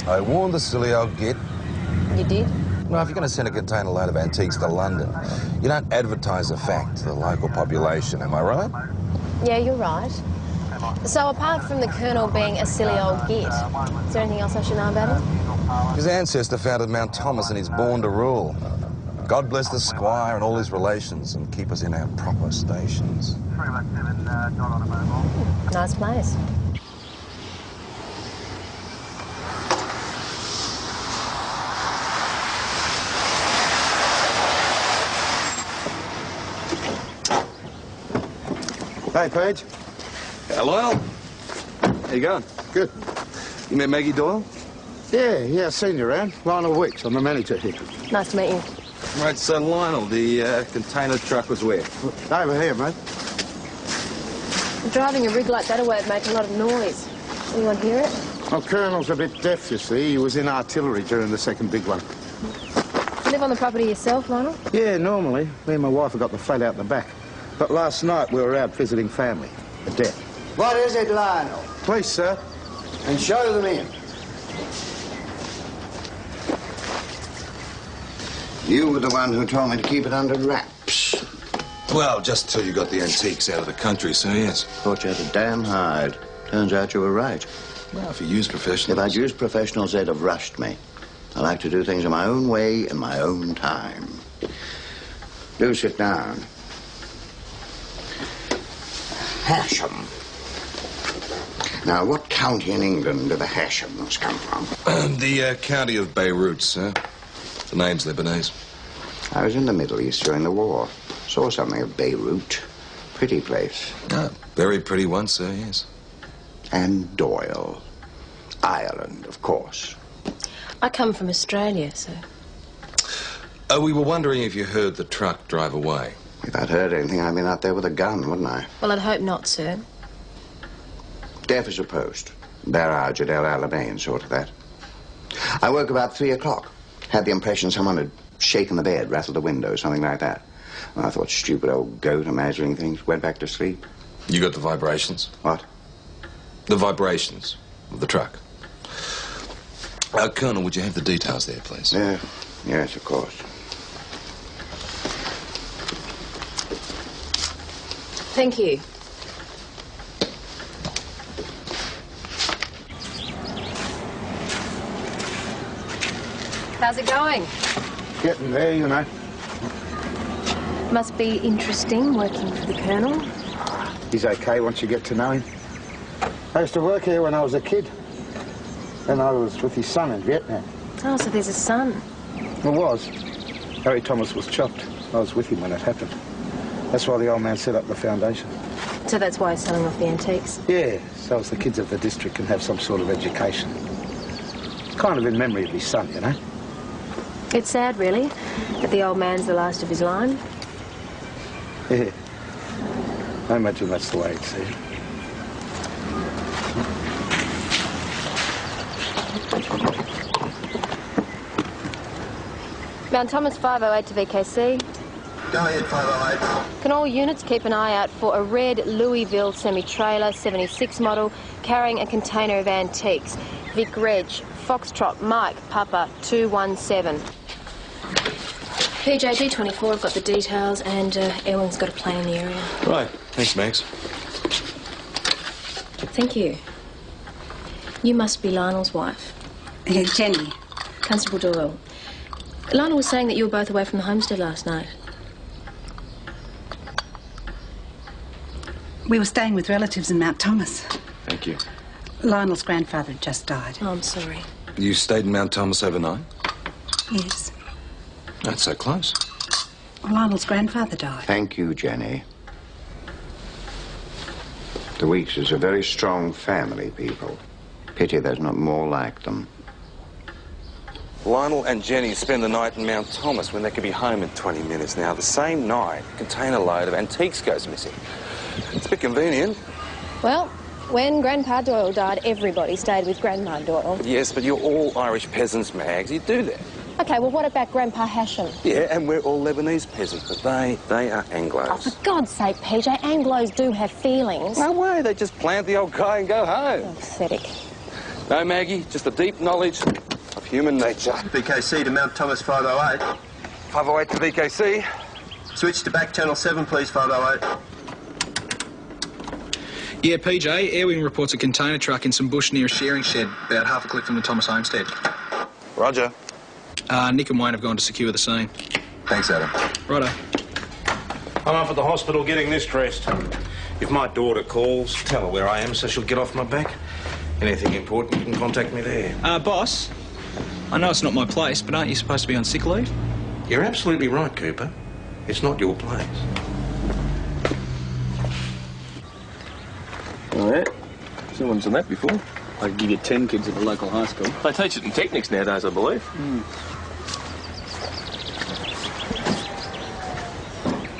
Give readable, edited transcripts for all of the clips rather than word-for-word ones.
I warned the silly old git. You did? No, if you're going to send a container load of antiques to London, you don't advertise the fact to the local population, am I right? Yeah, you're right. So apart from the Colonel being a silly old git, is there anything else I should know about him? His ancestor founded Mount Thomas and he's born to rule. God bless the squire and all his relations and keep us in our proper stations. Nice place. Hey, Paige. Hello. How you going? Good. You met Maggie Doyle? Yeah, I've seen you around. Lionel Wicks, I'm the manager here. Nice to meet you. Right, so Lionel, the container truck was where? Over here, mate. Driving a rig like that away would make a lot of noise. Anyone hear it? Well, Colonel's a bit deaf, you see. He was in artillery during the second big one. You live on the property yourself, Lionel? Yeah, normally. Me and my wife have got the flat out the back. But last night we were out visiting family. The death. What is it, Lionel? Please, sir. And show them in. You were the one who told me to keep it under wraps. Well, just till you got the antiques out of the country, so yes. Thought you had a damn hide. Turns out you were right. Well, if you use professionals... If I'd used professionals, they'd have rushed me. I like to do things in my own way, in my own time. Do sit down. Hasham. Now, what county in England do the Hashams come from? the county of Beirut, sir. The name's Lebanese. I was in the Middle East during the war. Saw something of Beirut. Pretty place. Ah, very pretty one, sir, yes. And Doyle. Ireland, of course. I come from Australia, so... We were wondering if you heard the truck drive away. If I'd heard anything, I'd been out there with a gun, wouldn't I? Well, I'd hope not, sir. Deaf as a post. Barrage at El Alamein, sort of that. I woke about 3 o'clock. Had the impression someone had shaken the bed, rattled the window, something like that. Well, I thought, stupid old goat imagining things. Went back to sleep. You got the vibrations? What? The vibrations of the truck. Colonel, would you have the details there, please? Yes, of course. Thank you. How's it going? Getting there, you know. Must be interesting working for the Colonel. He's okay once you get to know him. I used to work here when I was a kid. Then I was with his son in Vietnam. Oh, so there's a son. There was. Harry Thomas was chopped. I was with him when it happened. That's why the old man set up the foundation. So that's why he's selling off the antiques? Yeah, so as the kids of the district can have some sort of education. Kind of in memory of his son, you know. It's sad, really, that the old man's the last of his line. Yeah. I imagine that's the way he'd see it. Mount Thomas 508 to VKC. Go ahead, 508. Can all units keep an eye out for a red Louisville semi-trailer, 76 model, carrying a container of antiques. Vic Reg, Foxtrot, Mike, Papa, 217. PJG 24, I've got the details, and Ellen's got a plane in the area. Right. Thanks, Max. Thank you. You must be Lionel's wife. Jenny. Constable Doyle. Lionel was saying that you were both away from the homestead last night. We were staying with relatives in Mount Thomas. Thank you. Lionel's grandfather had just died. Oh, I'm sorry. You stayed in Mount Thomas overnight? Yes. That's so close. Lionel's grandfather died. Thank you, Jenny. The Weekses are very strong family people. Pity there's not more like them. Lionel and Jenny spend the night in Mount Thomas when they could be home in 20 minutes. Now, the same night, a container load of antiques goes missing. It's a bit convenient. Well, when Grandpa Doyle died, everybody stayed with Grandma Doyle. Yes, but you're all Irish peasants, Mags. You do that. OK, well, what about Grandpa Hasham? Yeah, and we're all Lebanese peasants, but they are Anglos. Oh, for God's sake, PJ, Anglos do have feelings. No way, they just plant the old guy and go home. Oh, pathetic. No, Maggie, just a deep knowledge of human nature. VKC to Mount Thomas 508. 508 to VKC. Switch to back channel 7, please, 508. Yeah, PJ, Air Wing reports a container truck in some bush near a shearing shed about half a click from the Thomas homestead. Roger. Nick and Wayne have gone to secure the scene. Thanks, Adam. Righto. I'm up at the hospital getting this dressed. If my daughter calls, tell her where I am so she'll get off my back. Anything important, you can contact me there. Boss, I know it's not my place, but aren't you supposed to be on sick leave? You're absolutely right, Cooper. It's not your place. Oh, yeah? Someone's done that before. I could give you 10 kids at the local high school. They teach it in technics nowadays, I believe.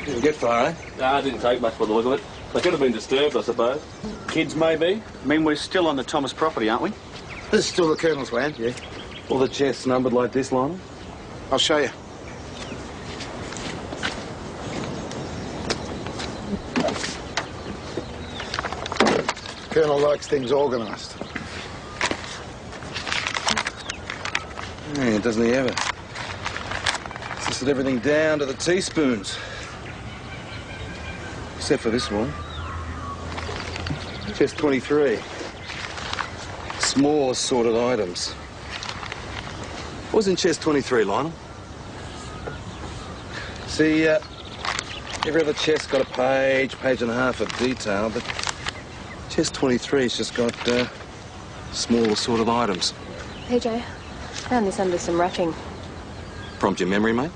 Didn't get far, eh? Nah, it didn't take much by the look of it. They could have been disturbed, I suppose. Kids, maybe. I mean, we're still on the Thomas property, aren't we? This is still the Colonel's land, yeah. All the chests numbered like this, Lionel? I'll show you. Colonel likes things organised. Yeah, doesn't he ever? He's listed everything down to the teaspoons. Except for this one. Chest 23. Small assorted items. What was in chest 23, Lionel? See, every other chest's got a page and a half of detail, but chest 23's just got small assorted items. PJ, found this under some wrapping. Prompt your memory, mate?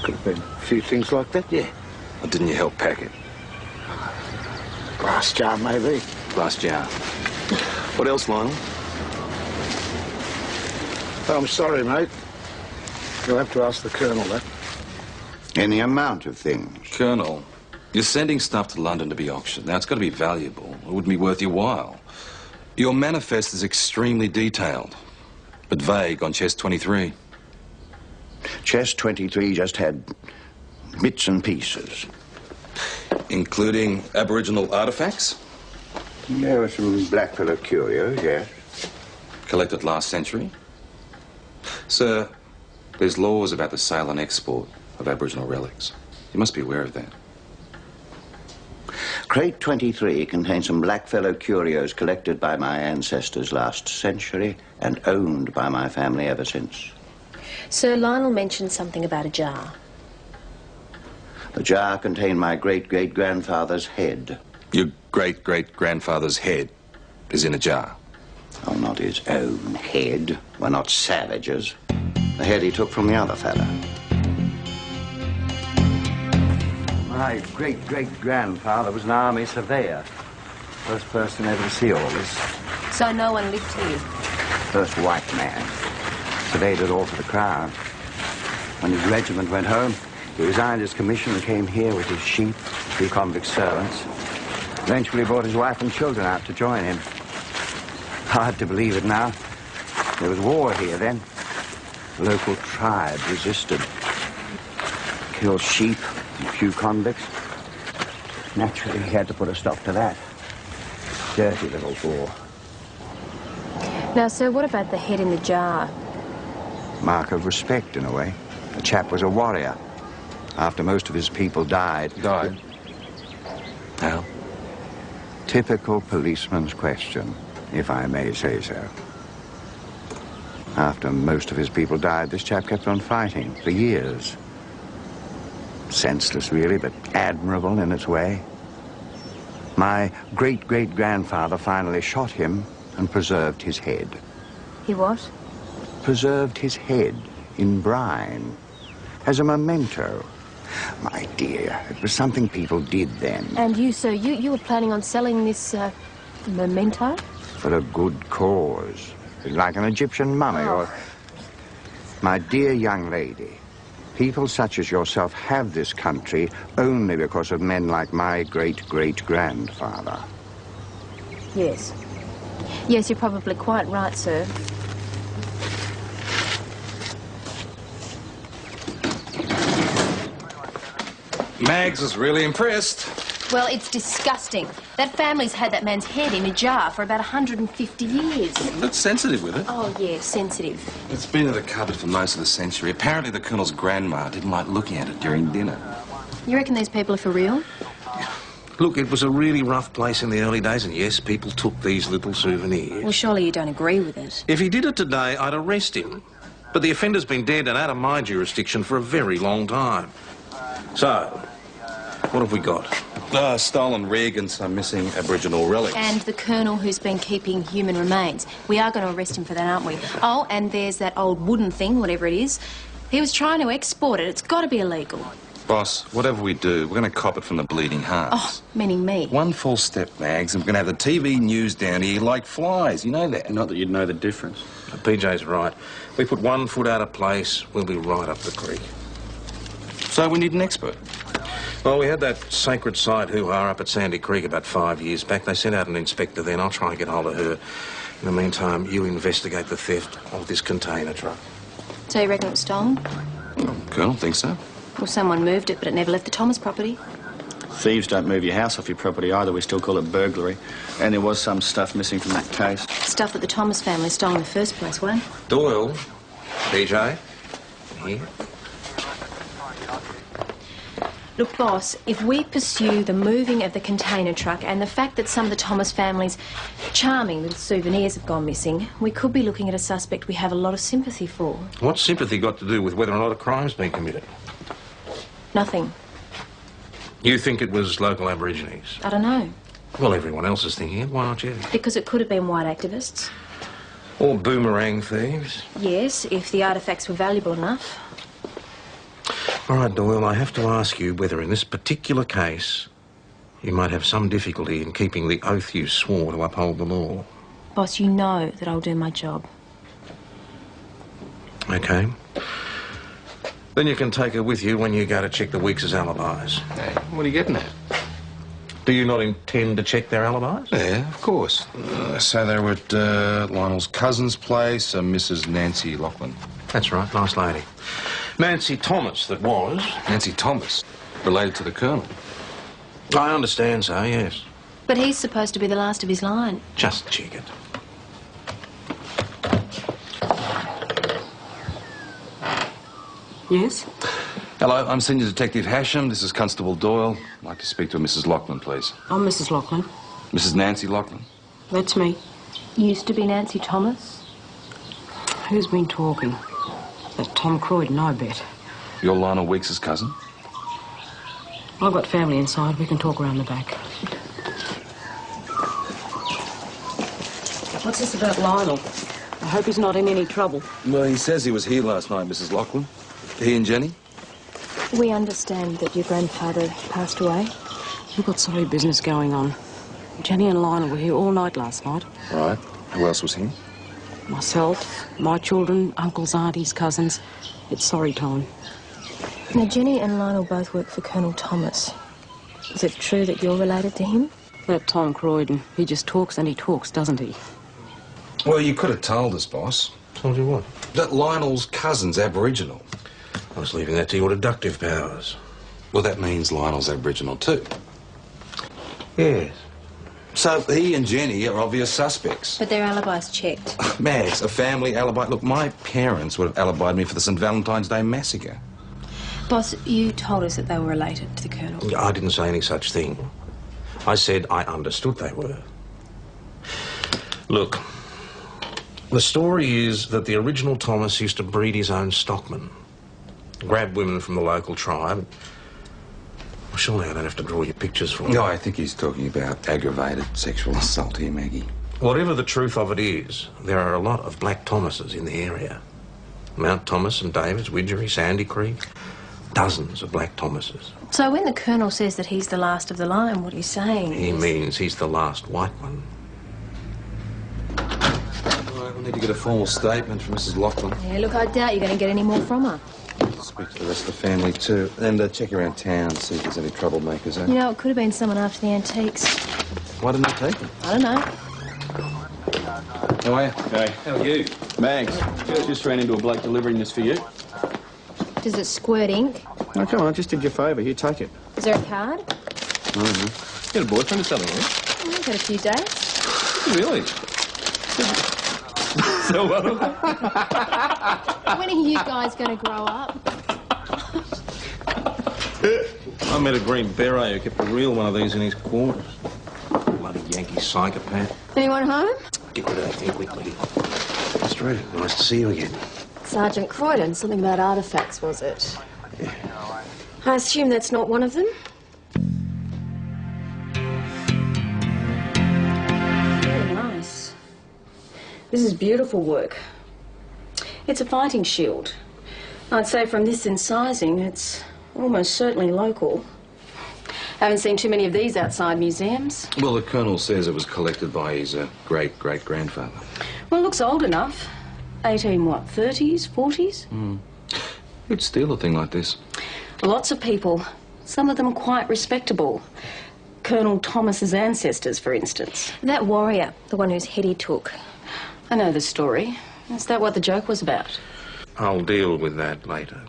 Could have been a few things like that, yeah. Or didn't you help pack it? Glass jar, maybe. Glass jar. What else, Lionel? I'm sorry, mate. You'll have to ask the Colonel that. Any amount of things. Colonel, you're sending stuff to London to be auctioned. Now, it's got to be valuable. It wouldn't be worth your while. Your manifest is extremely detailed, but vague on chest 23. Chest 23 just had bits and pieces. Including Aboriginal artefacts? There were some blackfellow curios, yes. Collected last century? Sir, there's laws about the sale and export of Aboriginal relics. You must be aware of that. Crate 23 contains some blackfellow curios collected by my ancestors last century and owned by my family ever since. Sir Lionel mentioned something about a jar. The jar contained my great-great-grandfather's head. Your great-great-grandfather's head is in a jar. Oh, not his own head. We're not savages. The head he took from the other fella. My great-great-grandfather was an army surveyor. First person ever to see all this. So no one lived here? First white man. Surveyed it all for the Crown. When his regiment went home, he resigned his commission and came here with his sheep, 3 convict servants. Eventually brought his wife and children out to join him. Hard to believe it now. There was war here then. The local tribe resisted. Killed sheep and a few convicts. Naturally, he had to put a stop to that. Dirty little war. Now, sir, what about the head in the jar? Mark of respect, in a way. The chap was a warrior. After most of his people died. Died? How? Typical policeman's question, if I may say so. After most of his people died, this chap kept on fighting for years. Senseless, really, but admirable in its way. My great-great-grandfather finally shot him and preserved his head. He what? Preserved his head in brine as a memento. My dear, it was something people did then. And you, sir, you were planning on selling this, memento? For a good cause. Like an Egyptian mummy or... My dear young lady, people such as yourself have this country only because of men like my great-great-grandfather. Yes. Yes, you're probably quite right, sir. Mags was really impressed. Well, it's disgusting. That family's had that man's head in a jar for about 150 years. That's sensitive with it. Oh, yeah, sensitive. It's been in the cupboard for most of the century. Apparently the Colonel's grandma didn't like looking at it during dinner. You reckon these people are for real? Look, it was a really rough place in the early days, and yes, people took these little souvenirs. Well, surely you don't agree with it. If he did it today, I'd arrest him. But the offender's been dead and out of my jurisdiction for a very long time. So, what have we got? Stolen rig and some missing Aboriginal relics. And the Colonel who's been keeping human remains. We are going to arrest him for that, aren't we? Oh, and there's that old wooden thing, whatever it is. He was trying to export it. It's got to be illegal. Boss, whatever we do, we're going to cop it from the bleeding hearts. Oh, meaning me. One false step, Mags, and we're going to have the TV news down here like flies. You know that? Not that you'd know the difference. PJ's right. We put 1 foot out of place, we'll be right up the creek. So we need an expert. Well, we had that sacred site hoo-ha up at Sandy Creek about 5 years back. They sent out an inspector then. I'll try and get hold of her. In the meantime, you investigate the theft of this container truck. So you reckon it was stolen? Colonel, think so? Well, someone moved it, but it never left the Thomas property. Thieves don't move your house off your property either. We still call it burglary. And there was some stuff missing from that case. Stuff that the Thomas family stole in the first place, Wayne. Doyle, PJ, here. Look, boss, if we pursue the moving of the container truck and the fact that some of the Thomas family's charming little souvenirs have gone missing, we could be looking at a suspect we have a lot of sympathy for. What's sympathy got to do with whether or not a crime's been committed? Nothing. You think it was local Aborigines? I don't know. Well, everyone else is thinking it. Why not you? Because it could have been white activists. Or boomerang thieves. Yes, if the artefacts were valuable enough. All right, Doyle, I have to ask you whether in this particular case you might have some difficulty in keeping the oath you swore to uphold the law. Boss, you know that I'll do my job. OK. Then you can take her with you when you go to check the Weeks' alibis. Hey, what are you getting at? Do you not intend to check their alibis? Yeah, of course. So they were at Lionel's cousin's place, Mrs. Nancy Lachlan. That's right, nice lady. Nancy Thomas, that was. Nancy Thomas, related to the Colonel. I understand so, yes. But he's supposed to be the last of his line. Just check it. Yes? Hello, I'm Senior Detective Hasham. This is Constable Doyle. I'd like to speak to Mrs. Lachlan, please. I'm Mrs. Lachlan. Mrs. Nancy Lachlan? That's me. Used to be Nancy Thomas. Who's been talking? That Tom Croydon, I bet. You're Lionel Weeks' cousin? I've got family inside. We can talk around the back. What's this about Lionel? I hope he's not in any trouble. Well, he says he was here last night, Mrs. Lachlan. He and Jenny? We understand that your grandfather passed away. We've got sorry business going on. Jenny and Lionel were here all night last night. Right. Who else was here? Myself, my children, uncles, aunties, cousins. It's sorry time. Now, Jenny and Lionel both work for Colonel Thomas. Is it true that you're related to him? That Tom Croydon, he just talks and he talks, doesn't he? Well, you could have told us, boss. Told you what? That Lionel's cousin's Aboriginal. I was leaving that to your deductive powers. Well, that means Lionel's Aboriginal too. Yes. So he and Jenny are obvious suspects. But their alibi's checked. Max, a family alibi. Look, my parents would have alibied me for the St. Valentine's Day massacre. Boss, you told us that they were related to the Colonel. I didn't say any such thing. I said I understood they were. Look, the story is that the original Thomas used to breed his own stockmen. Grab women from the local tribe. Well, surely I don't have to draw you pictures for No, I think he's talking about aggravated sexual assault here, Maggie. Whatever the truth of it is, there are a lot of Black Thomases in the area. Mount Thomas and Davids, Widgery, Sandy Creek. Dozens of Black Thomases. So when the Colonel says that he's the last of the line, what he's saying He is... means he's the last white one. Right, we'll need to get a formal statement from Mrs. Lachlan. Yeah, look, I doubt you're going to get any more from her. Speak to the rest of the family too. And check around town, see if there's any troublemakers, eh? You know, it could have been someone after the antiques. Why didn't they take them? I don't know. How are you? Hey. How are you? Mags, just ran into a bloke delivering this for you. Does it squirt ink? Oh, come on, just did you a favour. Here, take it. Is there a card? Mm-hmm. You got a boyfriend or something, eh? I've had a few days. Really? So When are you guys going to grow up? I met a Green Beret who kept a real one of these in his quarters. Bloody Yankee psychopath. Anyone home? Get rid of that thing quickly. Mr. Reed, nice to see you again. Sergeant Croydon, something about artefacts, was it? Yeah. I assume that's not one of them? Very nice. This is beautiful work. It's a fighting shield. I'd say from this incising, it's almost certainly local. Haven't seen too many of these outside museums. Well, the Colonel says it was collected by his great-great-grandfather. Well, it looks old enough. 30s, 40s? Who'd steal a thing like this? Lots of people. Some of them quite respectable. Colonel Thomas's ancestors, for instance. That warrior, the one whose head he took. I know the story. Is that what the joke was about? I'll deal with that later.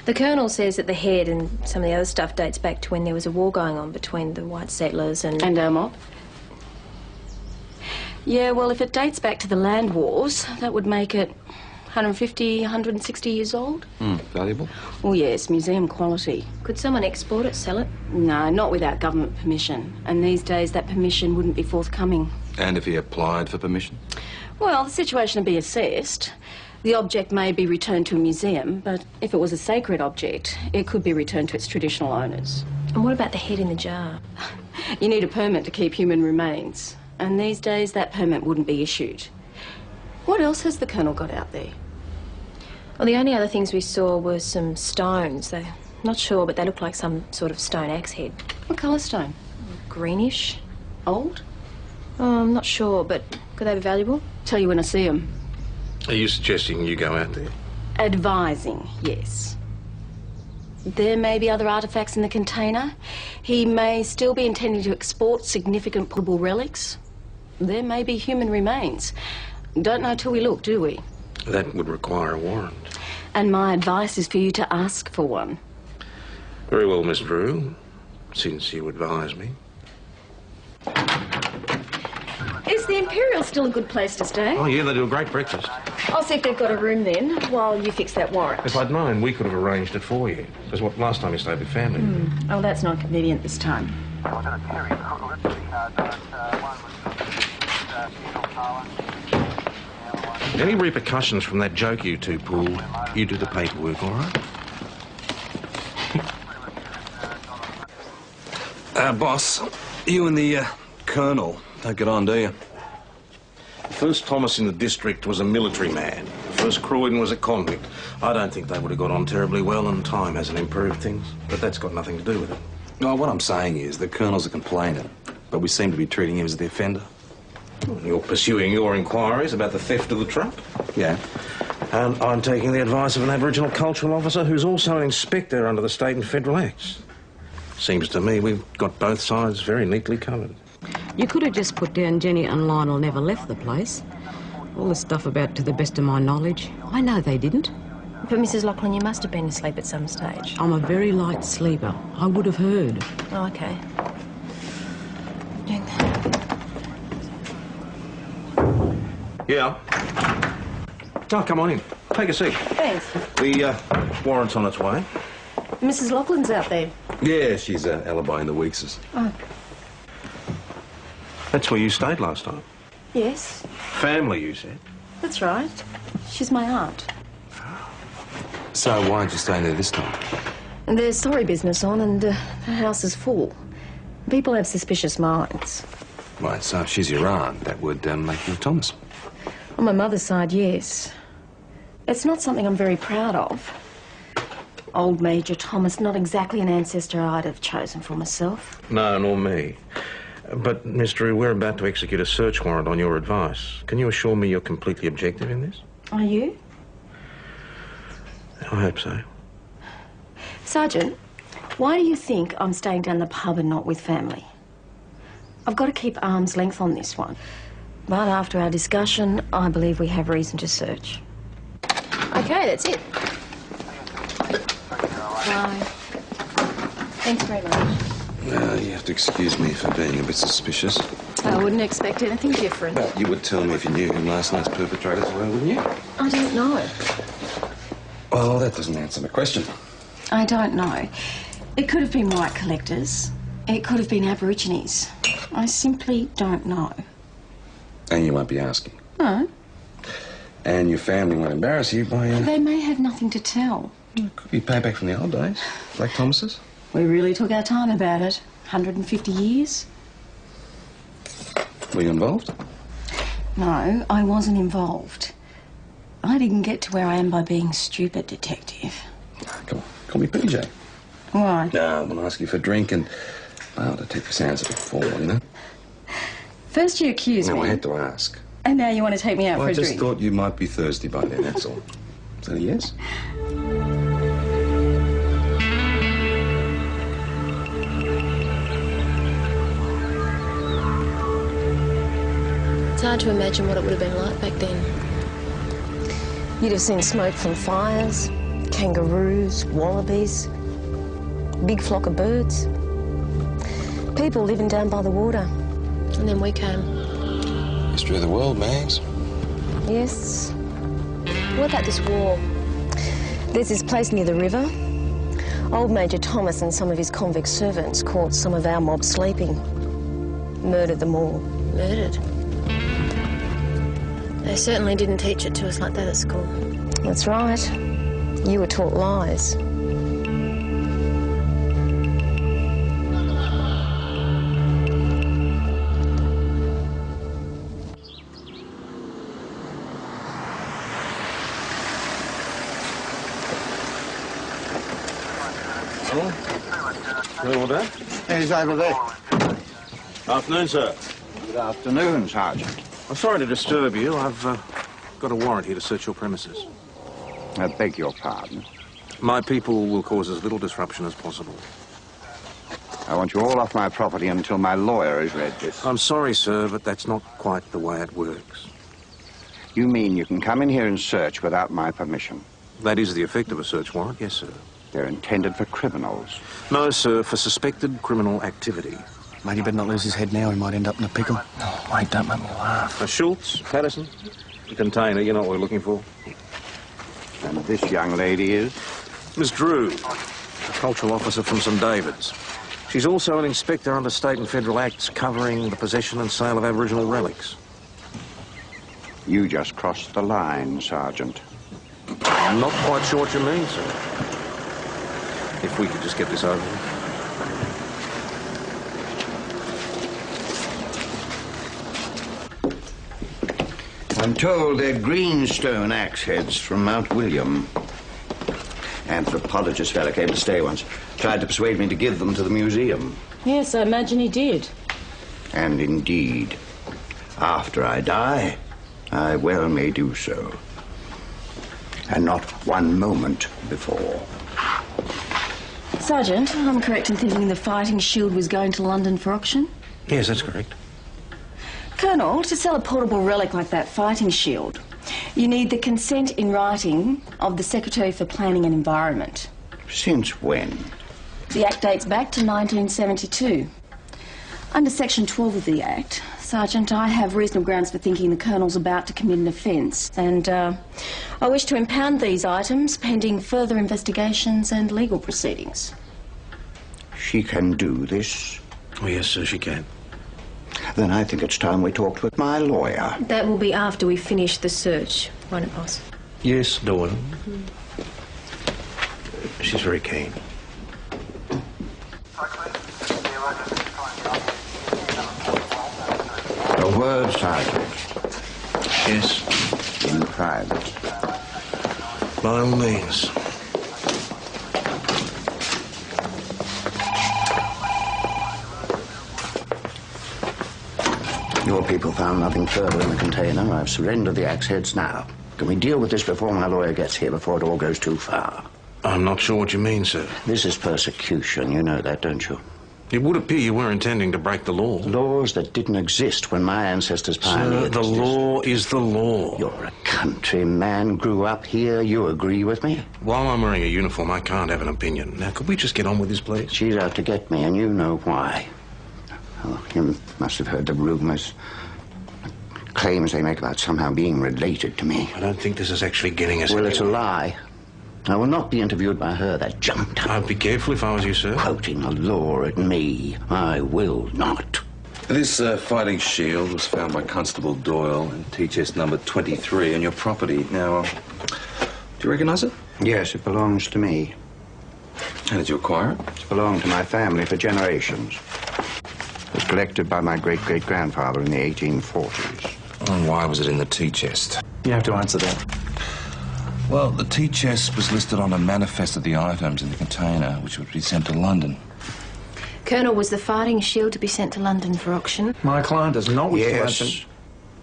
The Colonel says that the head and some of the other stuff dates back to when there was a war going on between the white settlers and... And our mob? Yeah, well, if it dates back to the land wars, that would make it 150, 160 years old. Valuable? Oh, yes, museum quality. Could someone export it, sell it? No, not without government permission. And these days, that permission wouldn't be forthcoming. And if he applied for permission? Well, the situation would be assessed. The object may be returned to a museum, but if it was a sacred object, it could be returned to its traditional owners. And what about the head in the jar? You need a permit to keep human remains. And these days, that permit wouldn't be issued. What else has the Colonel got out there? Well, the only other things we saw were some stones. They're not sure, but they look like some sort of stone axe head. What colour stone? Greenish. Old? Oh, I'm not sure, but could they be valuable? Tell you when I see them. Are you suggesting you go out there? Advising, yes. There may be other artefacts in the container. He may still be intending to export significant portable relics. There may be human remains. Don't know till we look, do we? That would require a warrant. And my advice is for you to ask for one. Very well, Miss Drew, since you advise me. Is the Imperial still a good place to stay? Oh, yeah, they do a great breakfast. I'll see if they've got a room then, while you fix that warrant. If I'd known, we could have arranged it for you. Because what last time you stayed with family. Oh, that's not convenient this time. Any repercussions from that joke you two pulled, you do the paperwork, all right? Boss, you and the Colonel don't get on, do you? The first Thomas in the district was a military man. The first Croydon was a convict. I don't think they would have got on terribly well, and time hasn't improved things. But that's got nothing to do with it. No, what I'm saying is the Colonel's a complainant, but we seem to be treating him as the offender. You're pursuing your inquiries about the theft of the truck? Yeah. And I'm taking the advice of an Aboriginal cultural officer who's also an inspector under the state and federal acts. Seems to me we've got both sides very neatly covered. You could have just put down Jenny and Lionel never left the place. All this stuff about to the best of my knowledge, I know they didn't. But Mrs. Lachlan, you must have been asleep at some stage. I'm a very light sleeper. I would have heard. Oh, OK. Yeah? Oh, come on in. Take a seat. Thanks. The warrant's on its way. Mrs. Lachlan's out there. Yeah, she's alibi in the Weekses. Oh. That's where you stayed last time. Yes. Family, you said. That's right. She's my aunt. So why aren't you staying there this time? And there's sorry business on, and the house is full. People have suspicious minds. Right, so if she's your aunt, that would make you Thomas. On my mother's side, yes. It's not something I'm very proud of. Old Major Thomas, not exactly an ancestor I'd have chosen for myself. No, nor me. But, Miss Drew, we're about to execute a search warrant on your advice. Can you assure me you're completely objective in this? Are you? I hope so. Sergeant, why do you think I'm staying down the pub and not with family? I've got to keep arm's length on this one. But after our discussion, I believe we have reason to search. OK, that's it. Bye. Thanks very much. You have to excuse me for being a bit suspicious. I wouldn't expect anything different. But you would tell me if you knew who last night's perpetrators were, wouldn't you? I don't know. Well, that doesn't answer my question. I don't know. It could have been white collectors. It could have been Aborigines. I simply don't know. And you won't be asking. No. And your family won't embarrass you by... They may have nothing to tell. It could be payback from the old days. Black Thomases. We really took our time about it. 150 years. Were you involved? No, I wasn't involved. I didn't get to where I am by being stupid, Detective. Come on, call me PJ. Why? No, I'm going to ask you for a drink and... Well, Detective sounds a bit formal, you know? First you accused me. No, I had to ask. And now you want to take me out for a drink? I just thought you might be thirsty by then, that's all. Is that a yes? It's hard to imagine what it would have been like back then. You'd have seen smoke from fires, kangaroos, wallabies, big flock of birds. People living down by the water. And then we came. History of the world, Mags. Yes. What about this war? There's this place near the river. Old Major Thomas and some of his convict servants caught some of our mob sleeping. Murdered them all. Murdered? They certainly didn't teach it to us like that at school. That's right. You were taught lies. Hello, order. He's over there. Afternoon, sir. Good afternoon, Sergeant. I'm sorry to disturb you. I've got a warrant here to search your premises. I beg your pardon. My people will cause as little disruption as possible. I want you all off my property until my lawyer has read this. I'm sorry, sir, but that's not quite the way it works. You mean you can come in here and search without my permission? That is the effect of a search warrant, yes, sir. They're intended for criminals. No, sir, for suspected criminal activity. Mate, he better not lose his head now. He might end up in a pickle. Oh, mate, don't make me laugh. Schultz, Patterson, the container, you know what we're looking for. And this young lady is? Miss Drew, a cultural officer from St David's. She's also an inspector under state and federal acts covering the possession and sale of Aboriginal relics. You just crossed the line, Sergeant. I'm not quite sure what you mean, sir. If we could just get this over with. I'm told they're greenstone axe heads from Mount William. Anthropologist fella came to stay once. Tried to persuade me to give them to the museum. Yes, I imagine he did. And indeed, after I die, I well may do so. And not one moment before. Sergeant, I'm correct in thinking the fighting shield was going to London for auction? Yes, that's correct. Colonel, to sell a portable relic like that fighting shield, you need the consent in writing of the Secretary for Planning and Environment. Since when? The Act dates back to 1972. Under Section 12 of the Act, Sergeant, I have reasonable grounds for thinking the Colonel's about to commit an offence, and I wish to impound these items pending further investigations and legal proceedings. She can do this? Oh, yes, sir, she can. Then I think it's time we talked with my lawyer. That will be after we finish the search, won't it, boss? Yes, Dawn. She's very keen. A word, Sergeant. Yes, In private. by all means. Your people found nothing further in the container. I've surrendered the axe heads now. Can we deal with this before my lawyer gets here, before it all goes too far? I'm not sure what you mean, sir. This is persecution. You know that, don't you? It would appear you were intending to break the law. Laws that didn't exist when my ancestors Sir, pioneered. the law is the law. You're a country man, grew up here. You agree with me? While I'm wearing a uniform, I can't have an opinion. Now, could we just get on with this, please? She's out to get me, and you know why. Oh, you must have heard the rumours. Claims they make about somehow being related to me. I don't think this is actually getting us Well, anywhere. it's a lie. I will not be interviewed by her, that jumped. I'd be careful if I was you, sir. Quoting the law at me. I will not. This fighting shield was found by Constable Doyle in tea chest number 23 on your property. Now, do you recognise it? Yes, it belongs to me. How did you acquire it? It's belonged to my family for generations. It was collected by my great-great-grandfather in the 1840s. And why was it in the tea chest? You have to answer that. Well, the tea chest was listed on a manifest of the items in the container, which would be sent to London. Colonel, was the fighting shield to be sent to London for auction? My client does not wish to Yes. mention...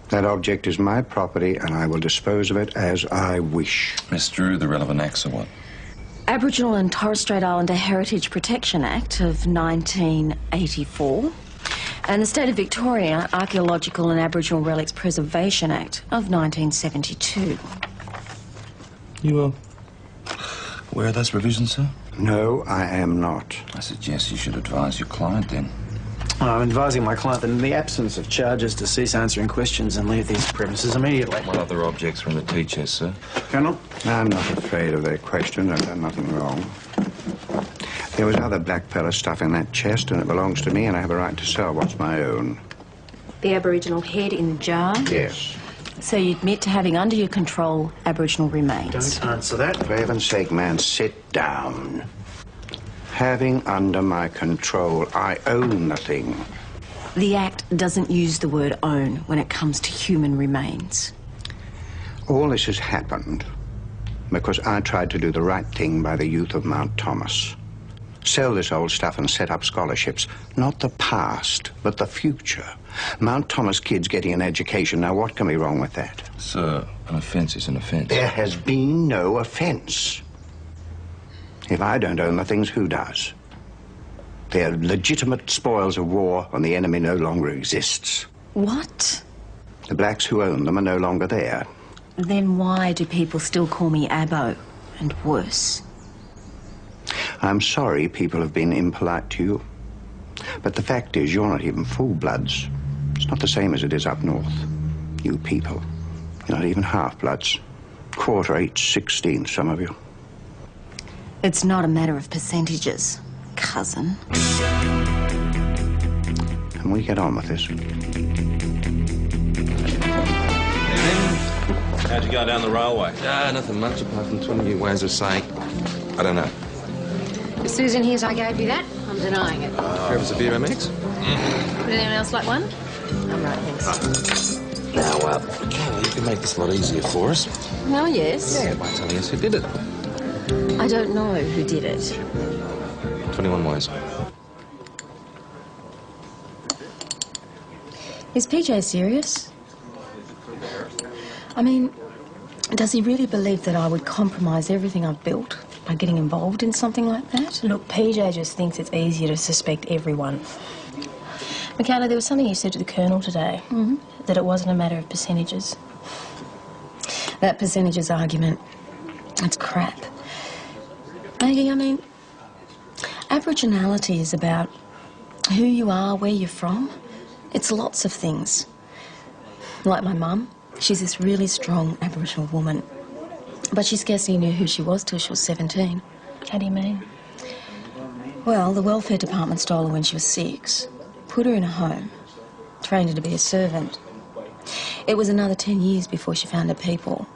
That object is my property, and I will dispose of it as I wish. Miss Drew, the relevant acts are what? Aboriginal and Torres Strait Islander Heritage Protection Act of 1984 and the State of Victoria Archaeological and Aboriginal Relics Preservation Act of 1972. You, aware of those provisions, sir? No, I am not. I suggest you should advise your client, then. I'm advising my client that in the absence of charges to cease answering questions and leave these premises immediately. What other objects were in the tea chest, sir? Colonel? I'm not afraid of their questions. I've done nothing wrong. There was other blackfella stuff in that chest, and it belongs to me, and I have a right to sell what's my own. The Aboriginal head in the jar? Yes. So you admit to having under your control Aboriginal remains? Don't answer that. For heaven's sake, man, sit down. Having under my control, I own the thing. The Act doesn't use the word own when it comes to human remains. All this has happened because I tried to do the right thing by the youth of Mount Thomas. Sell this old stuff and set up scholarships. Not the past, but the future. Mount Thomas kids getting an education. Now, what can be wrong with that? Sir, an offence is an offence. There has been no offence. If I don't own the things, who does? They're legitimate spoils of war, and the enemy no longer exists. What? The blacks who own them are no longer there. Then why do people still call me Abbo, and worse? I'm sorry people have been impolite to you. But the fact is, you're not even full-bloods. It's not the same as it is up north. You people, you're not even half-bloods. 1/4, 8/16, some of you. It's not a matter of percentages, cousin. Can we get on with this? How'd you go down the railway? Nothing much apart from 20 new ways of saying, I don't know. If Susan hears I gave you that, I'm denying it. Grab us a beer, MX? Would anyone else like one? I'm right, thanks. Now, Kelly, you can make this a lot easier for us. Oh, yes. Yeah, by telling us who did it. I don't know who did it. 21 ways. Is PJ serious? I mean, does he really believe that I would compromise everything I've built by getting involved in something like that? Look, PJ just thinks it's easier to suspect everyone. McKenna, there was something you said to the Colonel today, that it wasn't a matter of percentages. That percentages argument, that's crap. Maggie, I mean, Aboriginality is about who you are, where you're from. It's lots of things. Like my mum, she's this really strong Aboriginal woman, but she scarcely knew who she was till she was 17. How do you mean? Well, the welfare department stole her when she was 6, put her in a home, trained her to be a servant. It was another 10 years before she found her people.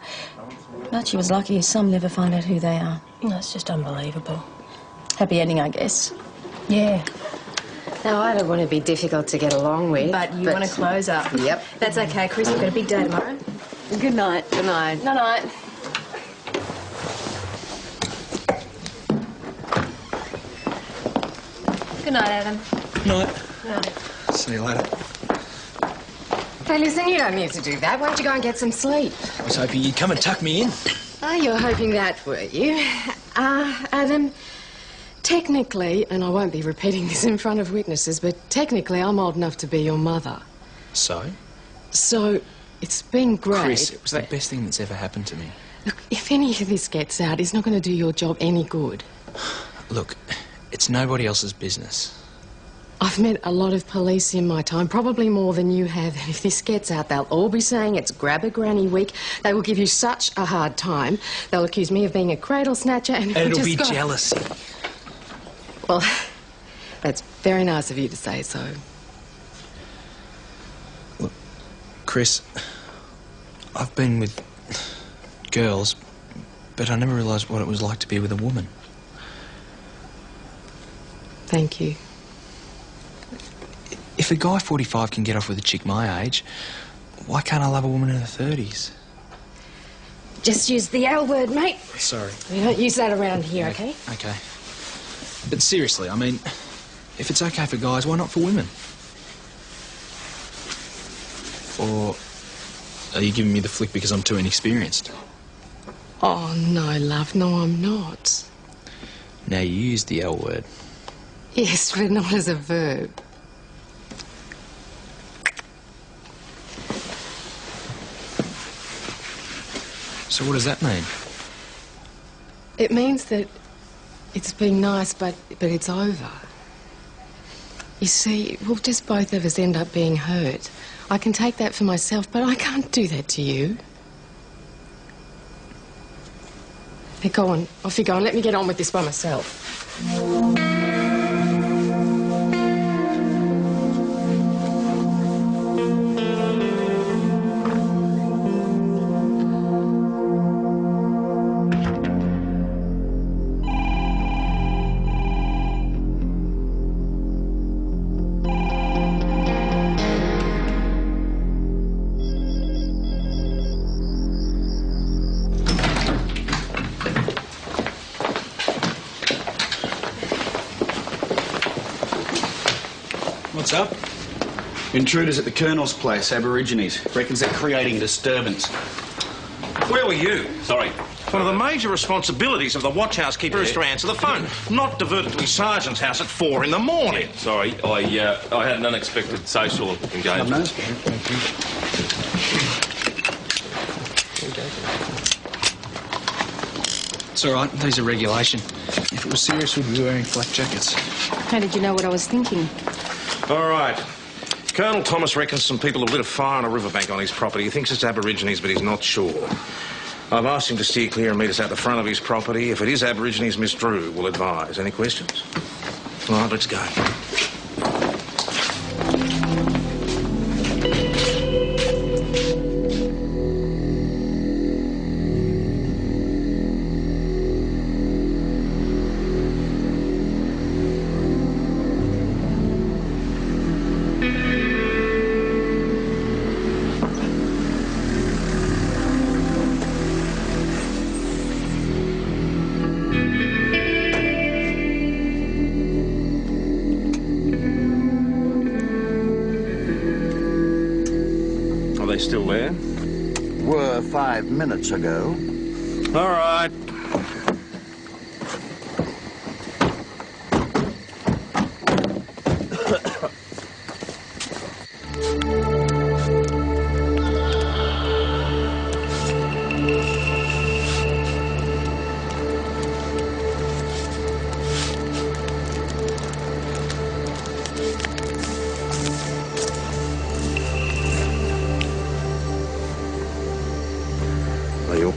But she was lucky. Some never find out who they are. That's just unbelievable. Happy ending, I guess. Yeah. Now, I don't want to be difficult to get along with. But you want to close up. Yep. That's okay, Chris. We've got a big day tomorrow. Good night. Good night. Night-night. Good night, Adam. Night. Night. See you later. Hey, listen, you don't need to do that. Why don't you go and get some sleep? I was hoping you'd come and tuck me in. Oh, you're hoping that, were you? Adam, Technically, and I won't be repeating this in front of witnesses, but technically I'm old enough to be your mother. So? So, it's been great. Chris, it was the best thing that's ever happened to me. Look, if any of this gets out, it's not going to do your job any good. Look, it's nobody else's business. I've met a lot of police in my time, probably more than you have, and if this gets out, they'll all be saying it's grab a granny week. They will give you such a hard time. They'll accuse me of being a cradle snatcher and... it'll be jealousy. Well, that's very nice of you to say so. Look, Chris, I've been with girls, but I never realised what it was like to be with a woman. Thank you. If a guy 45 can get off with a chick my age, why can't I love a woman in her 30s? Just use the L word, mate. Sorry. We don't use that around here, okay? Okay. But seriously, I mean, if it's okay for guys, why not for women? Or are you giving me the flick because I'm too inexperienced? Oh, no, love, no, I'm not. Now you use the L word. Yes, but not as a verb. So what does that mean? It means that it's been nice, but it's over. You see, we'll just both of us end up being hurt. I can take that for myself, but I can't do that to you. Hey, go on. Off you go and let me get on with this by myself. What's up? Intruders at the Colonel's place, Aborigines. Reckons they're creating a disturbance. Where were you? Sorry. One of the major responsibilities of the watch house keeper is to answer the phone, not divert it to his sergeant's house at 4 in the morning. Sorry, I had an unexpected social engagement. It's all right, these are regulation. If it was serious, we'd be wearing flak jackets. How did you know what I was thinking? All right. Colonel Thomas reckons some people have lit a fire on a riverbank on his property. He thinks it's Aborigines, but he's not sure. I've asked him to steer clear and meet us at the front of his property. If it is Aborigines, Miss Drew will advise. Any questions? All right, let's go. Still there? Were 5 minutes ago. All right.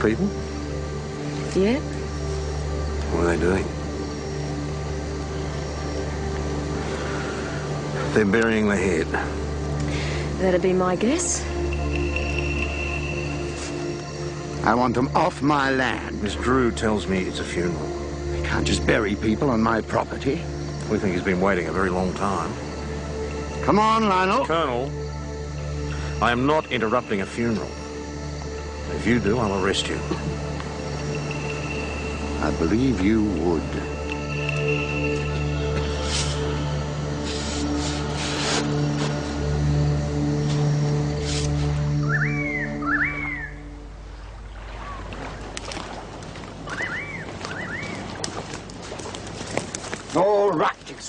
People? Yeah? What are they doing? They're burying the head. That'd be my guess. I want them off my land. Miss Drew tells me it's a funeral. I can't just bury people on my property. We think he's been waiting a very long time. Come on, Lionel. Colonel, I am not interrupting a funeral. If you do, I'll arrest you. I believe you would.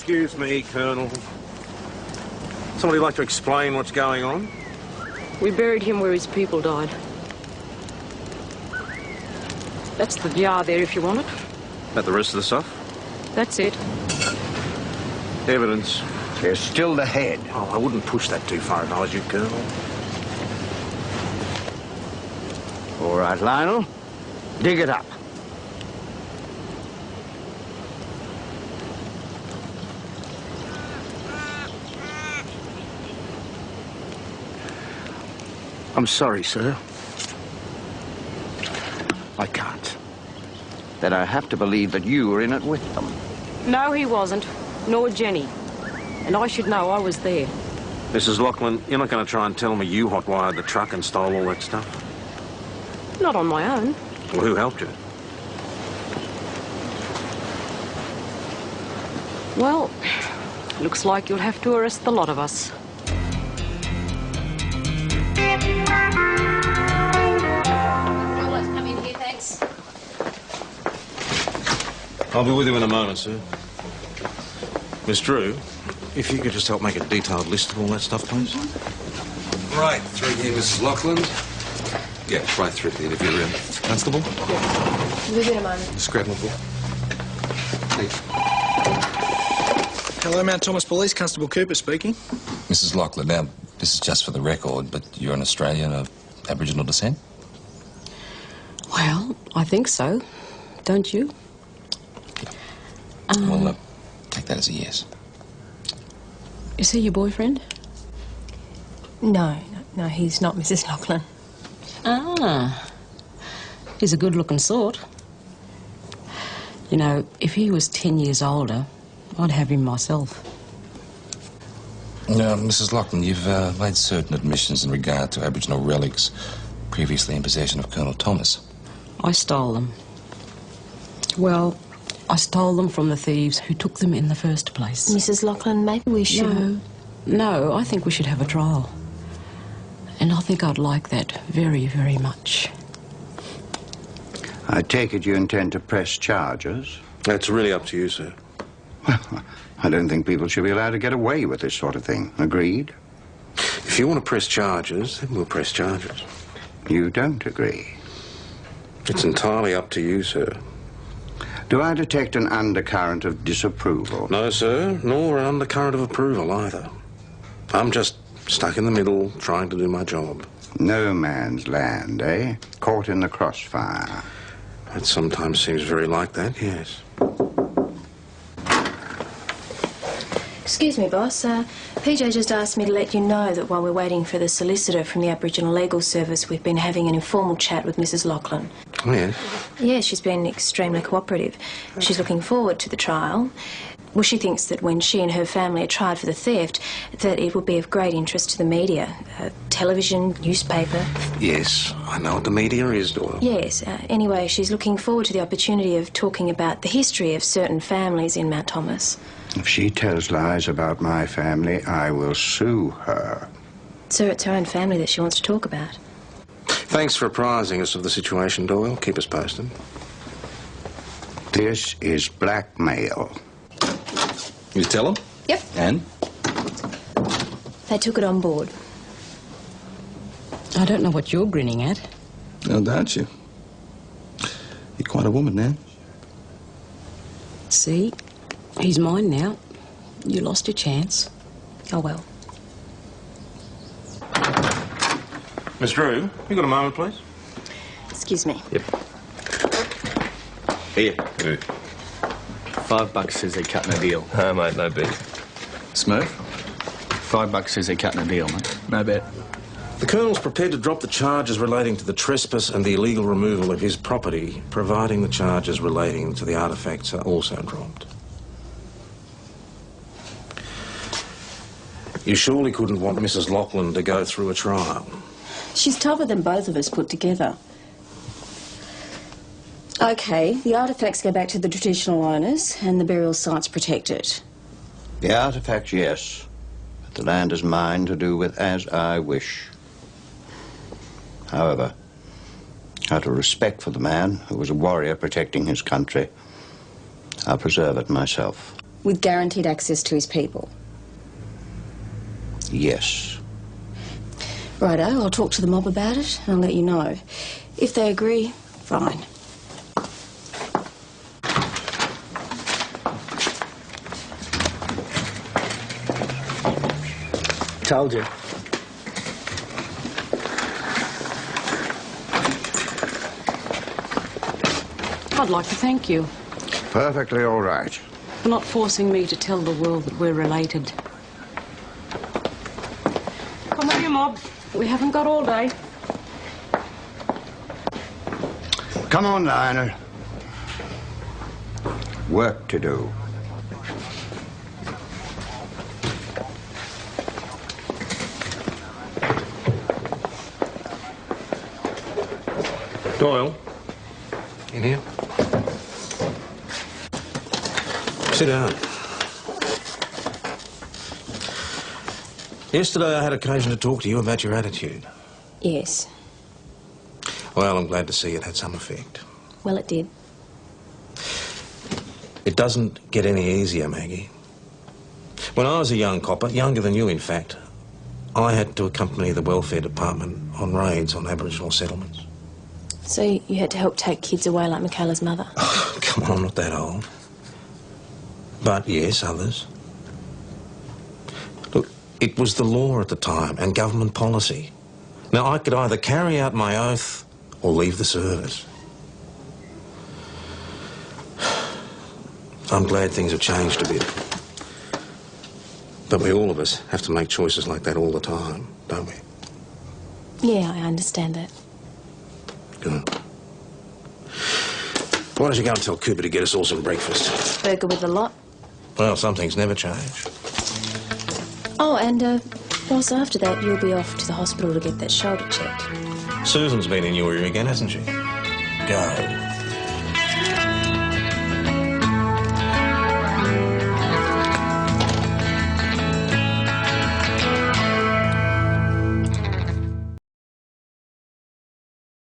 excuse me, Colonel. Somebody like to explain what's going on? We buried him where his people died. That's the jar there if you want it. That the rest of the stuff? That's it. Evidence. There's still the head. Oh, I wouldn't push that too far if I was you, Colonel. All right, Lionel. Dig it up. I'm sorry, sir. I can't. That I have to believe that you were in it with them. No, he wasn't. Nor Jenny. And I should know I was there. Mrs. Lachlan, you're not going to try and tell me you hot-wired the truck and stole all that stuff? Not on my own. Well, who helped you? Well, looks like you'll have to arrest the lot of us. I'll let come in here, thanks. I'll be with you in a moment, sir. Miss Drew, if you could just help make a detailed list of all that stuff, please. Right, through here, Mrs. Lachlan. Yeah, right through to the interview room. Constable? We'll be in a moment. Just grab my book. Hey. Hello, Mount Thomas Police, Constable Cooper speaking. Mrs. Lachlan, now, this is just for the record, but you're an Australian of Aboriginal descent? Well, I think so. Don't you? Well, take that as a yes. Is he your boyfriend? No, he's not Mrs. Lachlan. Ah. He's a good-looking sort. You know, if he was 10 years older, I'd have him myself. Now, Mrs. Lachlan, you've made certain admissions in regard to Aboriginal relics previously in possession of Colonel Thomas. I stole them. Well, I stole them from the thieves who took them in the first place. Mrs. Lachlan, maybe we should... No, I think we should have a trial. And I think I'd like that very, very much. I take it you intend to press charges? That's really up to you, sir. Well, I don't think people should be allowed to get away with this sort of thing. Agreed? If you want to press charges, then we'll press charges. You don't agree? It's entirely up to you, sir. Do I detect an undercurrent of disapproval? No, sir, nor an undercurrent of approval either. I'm just stuck in the middle, trying to do my job. No man's land, eh? Caught in the crossfire. It sometimes seems very like that, yes. Excuse me, boss. PJ just asked me to let you know that while we're waiting for the solicitor from the Aboriginal Legal Service, we've been having an informal chat with Mrs. Lachlan. Oh, yes? Yeah, she's been extremely cooperative. She's looking forward to the trial. Well, she thinks that when she and her family are tried for the theft, that it would be of great interest to the media. Television, newspaper. Yes, I know what the media is, Doyle. Yes. Anyway, she's looking forward to the opportunity of talking about the history of certain families in Mount Thomas. If she tells lies about my family, I will sue her. Sir, it's her own family that she wants to talk about. Thanks for apprising us of the situation, Doyle. Keep us posted. This is blackmail. You tell them? Yep. And? They took it on board. I don't know what you're grinning at. Oh, don't you? You're quite a woman now. See? He's mine now. You lost your chance. Oh, well. Miss Drew, you got a moment, please? Excuse me. Yep. Here. $5 says they're cutting a deal. Oh, mate, no bet. Smurf? $5 says they're cutting a deal, mate. No bet. The Colonel's prepared to drop the charges relating to the trespass and the illegal removal of his property, providing the charges relating to the artefacts are also dropped. You surely couldn't want Mrs. Lachlan to go through a trial. She's tougher than both of us put together. OK, the artefacts go back to the traditional owners and the burial site's protected. The artefacts, yes. But the land is mine to do with as I wish. However, out of respect for the man who was a warrior protecting his country, I'll preserve it myself. with guaranteed access to his people? Yes. Righto, I'll talk to the mob about it and I'll let you know. If they agree, fine. Told you. I'd like to thank you Perfectly all right. for not forcing me to tell the world that we're related. Come on, you mob. We haven't got all day. Come on, Lionel. Work to do. Doyle. In here? Sit down. Yesterday I had occasion to talk to you about your attitude. Yes. Well, I'm glad to see it had some effect. Well, it did. It doesn't get any easier, Maggie. When I was a young copper, younger than you in fact, I had to accompany the welfare department on raids on Aboriginal settlements. So you had to help take kids away like Michaela's mother? Oh, come on, I'm not that old. But yes, others. Look, it was the law at the time and government policy. Now, I could either carry out my oath or leave the service. I'm glad things have changed a bit. But we all of us have to make choices like that all the time, don't we? Yeah, I understand that. Good. Why don't you go and tell Cooper to get us all some breakfast? Burger with a lot. Well, some things never change. Oh, and, boss, after that, you'll be off to the hospital to get that shoulder checked. Susan's been in your ear again, hasn't she? Go.